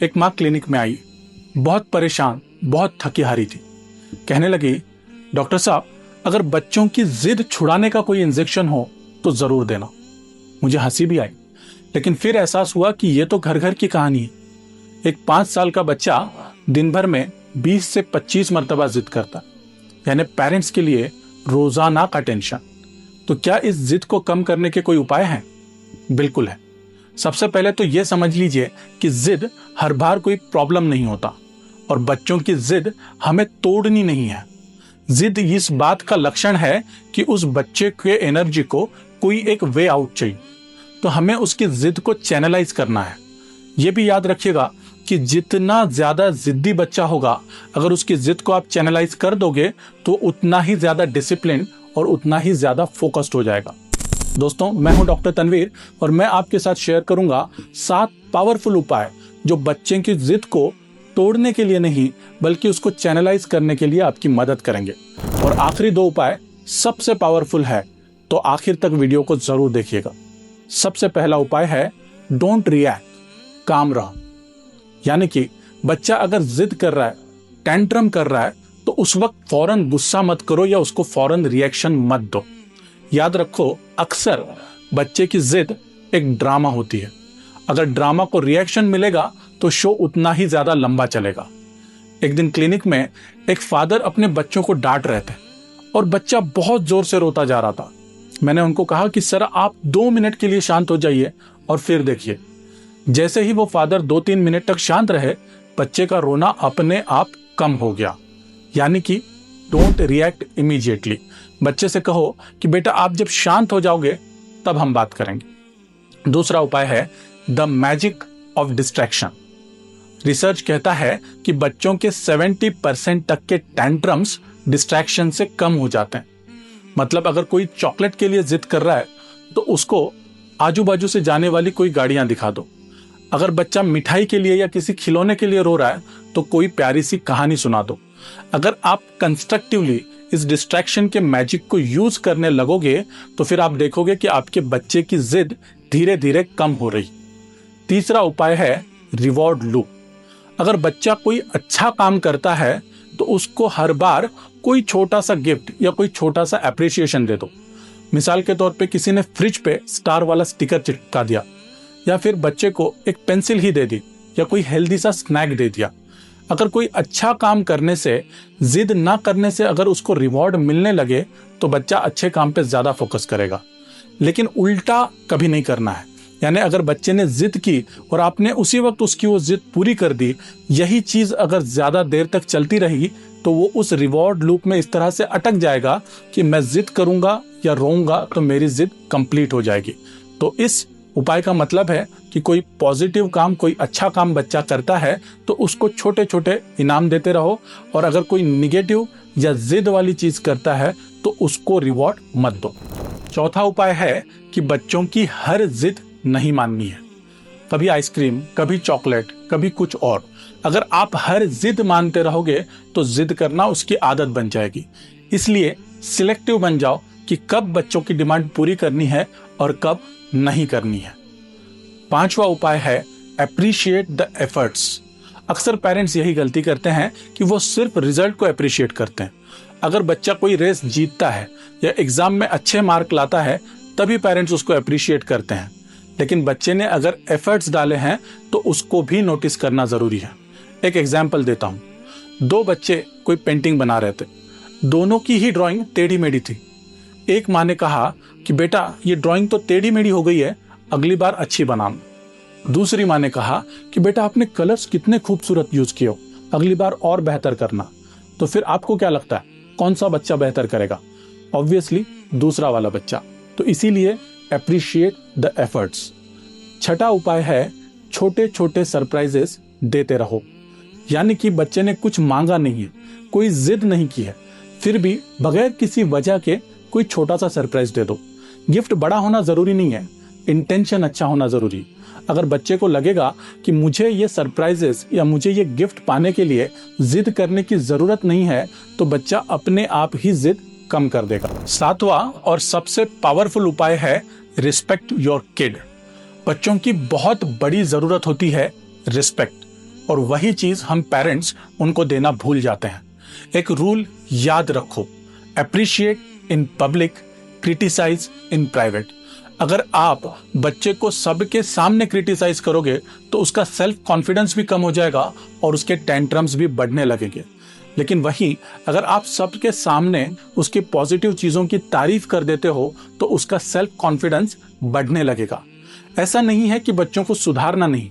एक माँ क्लिनिक में आई, बहुत परेशान, बहुत थकी हारी थी। कहने लगी, डॉक्टर साहब, अगर बच्चों की जिद छुड़ाने का कोई इंजेक्शन हो तो जरूर देना। मुझे हंसी भी आई, लेकिन फिर एहसास हुआ कि यह तो घर घर की कहानी है। एक 5 साल का बच्चा दिन भर में 20 से 25 मरतबा जिद करता, यानी पेरेंट्स के लिए रोजाना का टेंशन। तो क्या इस जिद को कम करने के कोई उपाय हैं? बिल्कुल है। सबसे पहले तो यह समझ लीजिए कि जिद हर बार कोई प्रॉब्लम नहीं होता, और बच्चों की जिद हमें तोड़नी नहीं है। जिद इस बात का लक्षण है कि उस बच्चे के एनर्जी को कोई एक वे आउट चाहिए, तो हमें उसकी जिद को चैनलाइज करना है। यह भी याद रखिएगा कि जितना ज्यादा जिद्दी बच्चा होगा, अगर उसकी जिद को आप चैनलाइज कर दोगे तो उतना ही ज्यादा डिसिप्लिन और उतना ही ज्यादा फोकस्ड हो जाएगा। दोस्तों, मैं हूं डॉक्टर तनवीर और मैं आपके साथ शेयर करूंगा 7 पावरफुल उपाय जो बच्चे की जिद को तोड़ने के लिए नहीं बल्कि उसको चैनलाइज करने के लिए आपकी मदद करेंगे। और आखिरी 2 उपाय सबसे पावरफुल है, तो आखिर तक वीडियो को जरूर देखिएगा। सबसे पहला उपाय है डोंट रिएक्ट, काम रहो। यानी कि बच्चा अगर जिद कर रहा है, टेंट्रम कर रहा है, तो उस वक्त फौरन गुस्सा मत करो या उसको फौरन रिएक्शन मत दो। याद रखो, अक्सर बच्चे की जिद एक ड्रामा होती है। अगर ड्रामा को रिएक्शन मिलेगा तो शो उतना ही ज्यादा लंबा चलेगा। एक दिन क्लिनिक में एक फादर अपने बच्चों को डांट रहे थे और बच्चा बहुत जोर से रोता जा रहा था। मैंने उनको कहा कि सर, आप 2 मिनट के लिए शांत हो जाइए और फिर देखिए। जैसे ही वो फादर 2-3 मिनट तक शांत रहे, बच्चे का रोना अपने आप कम हो गया। यानी कि डोंट रिएक्ट इमीडिएटली। बच्चे से कहो कि बेटा, आप जब शांत हो जाओगे तब हम बात करेंगे। दूसरा उपाय है the magic of distraction. Research कहता है कि बच्चों के 70% तक के टेंट्रम्स डिस्ट्रैक्शन से कम हो जाते हैं। मतलब अगर कोई चॉकलेट के लिए जिद कर रहा है तो उसको आजू बाजू से जाने वाली कोई गाड़ियां दिखा दो। अगर बच्चा मिठाई के लिए या किसी खिलौने के लिए रो रहा है तो कोई प्यारी सी कहानी सुना दो। अगर आप कंस्ट्रक्टिवली इस डिस्ट्रैक्शन के मैजिक को यूज करने लगोगे तो फिर आप देखोगे कि आपके बच्चे की जिद धीरे धीरे कम हो रही। तीसरा उपाय है रिवॉर्ड लूप। अगर बच्चा कोई अच्छा काम करता है तो उसको हर बार कोई छोटा सा गिफ्ट या कोई छोटा सा एप्रिसिएशन दे दो। मिसाल के तौर पे किसी ने फ्रिज पे स्टार वाला स्टिकर चिपका दिया, या फिर बच्चे को एक पेंसिल ही दे दी, या कोई हेल्दी सा स्नैक दे दिया। अगर कोई अच्छा काम करने से, जिद ना करने से अगर उसको रिवॉर्ड मिलने लगे तो बच्चा अच्छे काम पे ज्यादा फोकस करेगा। लेकिन उल्टा कभी नहीं करना है। यानी अगर बच्चे ने जिद की और आपने उसी वक्त उसकी वो जिद पूरी कर दी, यही चीज अगर ज्यादा देर तक चलती रही तो वो उस रिवॉर्ड लूप में इस तरह से अटक जाएगा कि मैं जिद करूंगा या रोऊंगा तो मेरी जिद कंप्लीट हो जाएगी। तो इस उपाय का मतलब है कि कोई पॉजिटिव काम, कोई अच्छा काम बच्चा करता है तो उसको छोटे छोटे इनाम देते रहो, और अगर कोई निगेटिव या जिद वाली चीज करता है तो उसको रिवॉर्ड मत दो। चौथा उपाय है कि बच्चों की हर जिद नहीं माननी है। कभी आइसक्रीम, कभी चॉकलेट, कभी कुछ और। अगर आप हर जिद मानते रहोगे तो जिद करना उसकी आदत बन जाएगी। इसलिए सिलेक्टिव बन जाओ कि कब बच्चों की डिमांड पूरी करनी है और कब नहीं करनी है। 5वां उपाय है अप्रिशिएट द एफर्ट्स। अक्सर पेरेंट्स यही गलती करते हैं कि वो सिर्फ रिजल्ट को अप्रिशिएट करते हैं। अगर बच्चा कोई रेस जीतता है या एग्जाम में अच्छे मार्क लाता है तभी पेरेंट्स उसको अप्रिशिएट करते हैं, लेकिन बच्चे ने अगर एफर्ट्स डाले हैं तो उसको भी नोटिस करना जरूरी है। एक एग्जाम्पल देता हूं। 2 बच्चे कोई पेंटिंग बना रहे थे। दोनों की ही ड्राइंग टेढ़ी मेढ़ी थी। एक माँ ने कहा कि बेटा, ये ड्राइंग तो टेढ़ी मेढ़ी हो गई है, अगली बार अच्छी बनाना। दूसरी माँ ने कहा कि बेटा, आपने कलर्स कितने खूबसूरत यूज किए हो, अगली बार और बेहतर करना। तो फिर आपको क्या लगता है कौन सा बच्चा बेहतर करेगा? ऑब्वियसली दूसरा वाला बच्चा। तो इसीलिए अप्रिशिएट द एफर्ट्स। छठा उपाय है छोटे छोटे सरप्राइजेस देते रहो। यानी कि बच्चे ने कुछ मांगा नहीं है, कोई जिद नहीं की है, फिर भी बगैर किसी वजह के कोई छोटा सा सरप्राइज दे दो। गिफ्ट बड़ा होना जरूरी नहीं है, इंटेंशन अच्छा होना जरूरी। अगर बच्चे को लगेगा कि मुझे ये सरप्राइजेस या मुझे ये गिफ्ट पाने के लिए जिद करने की जरूरत नहीं है तो बच्चा अपने आप ही जिद कम कर देगा। 7वां और सबसे पावरफुल उपाय है रिस्पेक्ट योर किड। बच्चों की बहुत बड़ी जरूरत होती है रिस्पेक्ट। और वही चीज हम पेरेंट्स उनको देना भूल जाते हैं। एक रूल याद रखो, appreciate in public, criticize in private. अगर आप बच्चे को सबके सामने क्रिटिसाइज करोगे तो उसका सेल्फ कॉन्फिडेंस भी कम हो जाएगा और उसके टेंट्रम्स भी बढ़ने लगेंगे। लेकिन वहीं अगर आप सबके सामने उसकी पॉजिटिव चीजों की तारीफ कर देते हो तो उसका सेल्फ कॉन्फिडेंस बढ़ने लगेगा। ऐसा नहीं है कि बच्चों को सुधारना नहीं,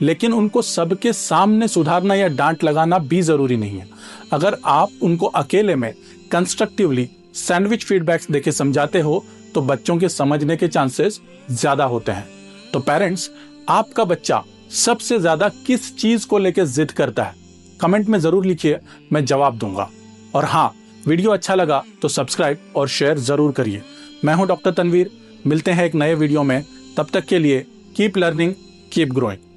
लेकिन उनको सबके सामने सुधारना या डांट लगाना भी जरूरी नहीं है। अगर आप उनको अकेले में कंस्ट्रक्टिवली सैंडविच फीडबैक्स देके समझाते हो तो बच्चों के समझने के चांसेस ज्यादा होते हैं। तो पेरेंट्स, आपका बच्चा सबसे ज्यादा किस चीज को लेकर जिद करता है? कमेंट में जरूर लिखिए, मैं जवाब दूंगा। और हाँ, वीडियो अच्छा लगा तो सब्सक्राइब और शेयर जरूर करिए। मैं हूं डॉक्टर तनवीर, मिलते हैं एक नए वीडियो में। तब तक के लिए कीप लर्निंग, कीप ग्रोइंग।